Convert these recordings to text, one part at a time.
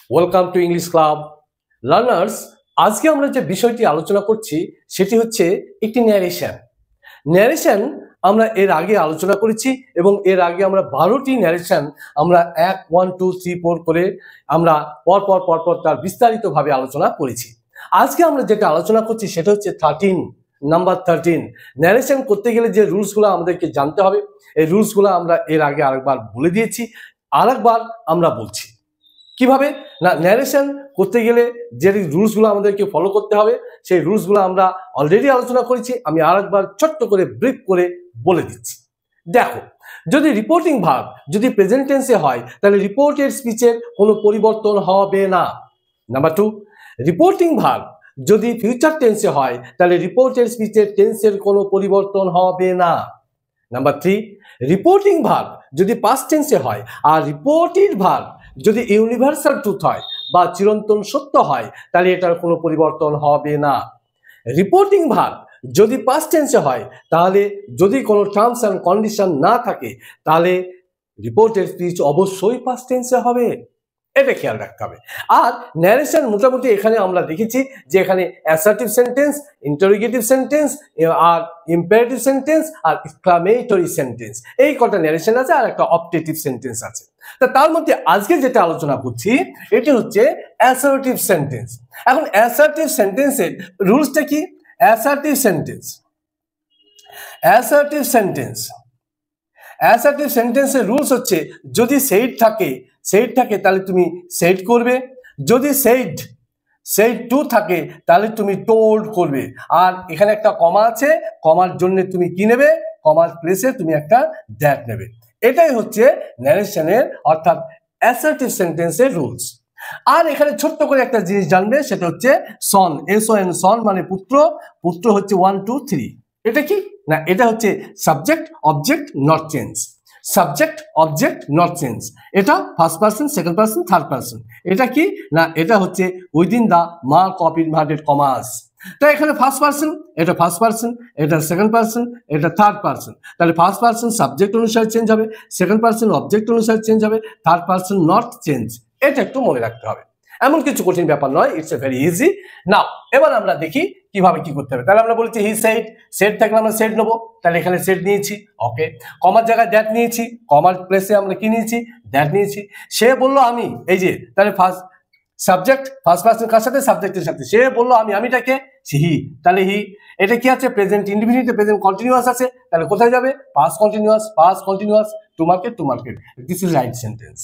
Welcome to English club learners. আজকে আমরা যে বিষয়টি আলোচনা করছি সেটি হচ্ছে একটি ন্যারেশন। আমরা এর আগে আলোচনা করেছি এবং এর আগে আমরা 12টি ন্যারেশন আমরা 1, 1, 2, 3, 4 করে আমরা পরপর তার বিস্তারিতভাবে আলোচনা করেছি। আজকে আমরা যেটা আলোচনা করছি সেটা হচ্ছে নাম্বার 13। ন্যারেশন করতে গেলে যে রুলসগুলো আমাদেরকে জানতে হবে, এই রুলসগুলো আমরা এর আগে আরেকবার বলে দিয়েছি, আরেকবার আমরা বলছি। কিভাবে না, ন্যারেশন করতে গেলে যে রুলসগুলো আমাদেরকে ফলো করতে হবে সেই রুলসগুলো আমরা অলরেডি আলোচনা করেছি। আমি আরেকবার ছোট্ট করে ব্রিফ করে বলে দিচ্ছি। দেখো, যদি রিপোর্টিং ভার্ব যদি প্রেজেন্ট টেন্সে হয় তাহলে রিপোর্টেড স্পিচের কোনো পরিবর্তন হবে না। নাম্বার 2, রিপোর্টিং ভার্ব যদি ফিউচার টেন্সে হয় তাহলে রিপোর্টেড স্পিচের টেন্সের কোনো পরিবর্তন হবে না। নাম্বার 3, রিপোর্টিং ভার্ব যদি পাস্ট টেন্সে হয় আর রিপোর্টেড ভার্ব যদি ইউনিভার্সাল ট্রুথ হয় বা চিরন্তন সত্য হয় তাহলে এটার কোনো পরিবর্তন হবে না। রিপোর্টিং ভার্ব যদি পাস্ট টেন্সে হয় তাহলে যদি কোনো টার্মস অ্যান্ড কন্ডিশন না থাকে তাহলে রিপোর্টেড স্পিচ অবশ্যই পাস্ট টেন্সে হবে, এটা খেয়াল রাখতে হবে। আর ন্যারেশন মোটামুটি এখানে আমরা দেখেছি যে এখানে অ্যাসার্টিভ সেন্টেন্স, ইন্টারোগেটিভ সেন্টেন্স আর ইম্পারেটিভ সেন্টেন্স আর এক্সক্লামেটরি সেন্টেন্স, এই কটা ন্যারেশন আছে আর একটা অপটেটিভ সেন্টেন্স আছে। তা তার মধ্যে আজকে যেটা আলোচনা করছি এটি হচ্ছে অ্যাসার্টিভ সেন্টেন্স। এখন অ্যাসার্টিভ সেন্টেন্সের রুলসটা কি? অ্যাসার্টিভ সেন্টেন্সের রুলস হচ্ছে যদি সেইড থাকে তাহলে তুমি সেইড করবে, যদি সেইড টু থাকে তাহলে তুমি টোল্ড করবে। আর এখানে একটা কমা আছে, কমার জন্য তুমি কি নেবে? কমার প্লেসে তুমি একটা দ্যাট নেবে। এটাই হচ্ছে ন্যারেশনের অর্থাৎ অ্যাসার্টিভ সেন্টেন্সের রুলস। আর এখানে ছোট্ট করে একটা জিনিস জানবে, সেটা হচ্ছে সন, SON, সন মানে পুত্র হচ্ছে 1, 2, 3। এটা কি না, এটা হচ্ছে subject object not change. Subject object not change, এটা first person, second person, third person. এটা কি না, এটা হচ্ছে within the mark of inverted commas. তাই এখানে ফার্স্ট পারসন, এটা ফার্স্ট পারসন, এটা সেকেন্ড পারসন, এটা থার্ড পারসন। তাহলে ফার্স্ট পারসন সাবজেক্ট অনুসারে চেঞ্জ হবে, সেকেন্ড পারসন অবজেক্ট অনুসারে চেঞ্জ হবে, থার্ড পারসন নট চেঞ্জ। এটা একটু মনে রাখতে হবে, এমন কিছু কঠিন ব্যাপার নয়, ইটস এ ভেরি ইজি। নাও এবার আমরা দেখি কিভাবে কি করতে হবে। তাহলে আমরা বলেছি হি সেড থাকলে আমরা সেড নেবো, তাহলে এখানে সেড নিয়েছি, ওকে। কমার জায়গায় দ্যাট নিয়েছি, কমার প্লেসে আমরা কি নিয়েছি? দ্যাট নিয়েছি। সে বললো আমি, এই যে তাহলে ফার্স্ট সাবজেক্ট ফার্স্ট পারসন কার সাথে? সাবজেক্টের সাথে। সে বললো আমি, আমিটাকে হি, তাহলে হি। এটা কি আছে? প্রেজেন্ট ইনডিফিনিট, প্রেজেন্ট কন্টিনিউয়াস আছে, তাহলে কোথায় যাবে? Past continuous, to market. This is right sentence.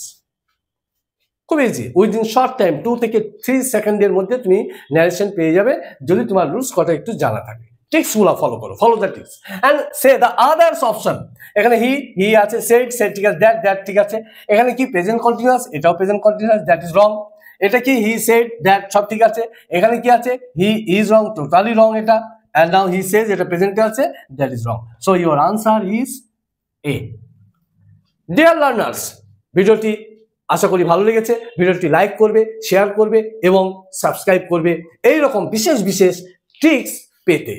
খুব ইজি, উইদিন শর্ট টাইম 2 থেকে 3 সেকেন্ডের মধ্যে তুমি ন্যারেশন পেয়ে যাবে যদি তোমার রুলস কটা একটু জানা থাকে। টিক্সগুলো ফলো করো, follow the ticks and say the others option. এখানে হি আছে, সেড ঠিক আছে, দ্যাট ঠিক আছে। এখানে কি? প্রেজেন্ট কন্টিনিউয়াস, এটাও present continuous, that is wrong. এটা কি? হি সেড দ্যাট, সব ঠিক আছে। এখানে কি আছে? হি ইজ রং, টোটালি রং এটা। অ্যান্ড নাও হি সেজ, এটা প্রেজেন্টে আছে, that is wrong. So your answer is a. Dear learners, ভিডিওটি আশা করি ভালো লেগেছে। ভিডিওটি লাইক করবে, শেয়ার করবে এবং সাবস্ক্রাইব করবে এই রকম বিশেষ ট্রিক্স পেতে।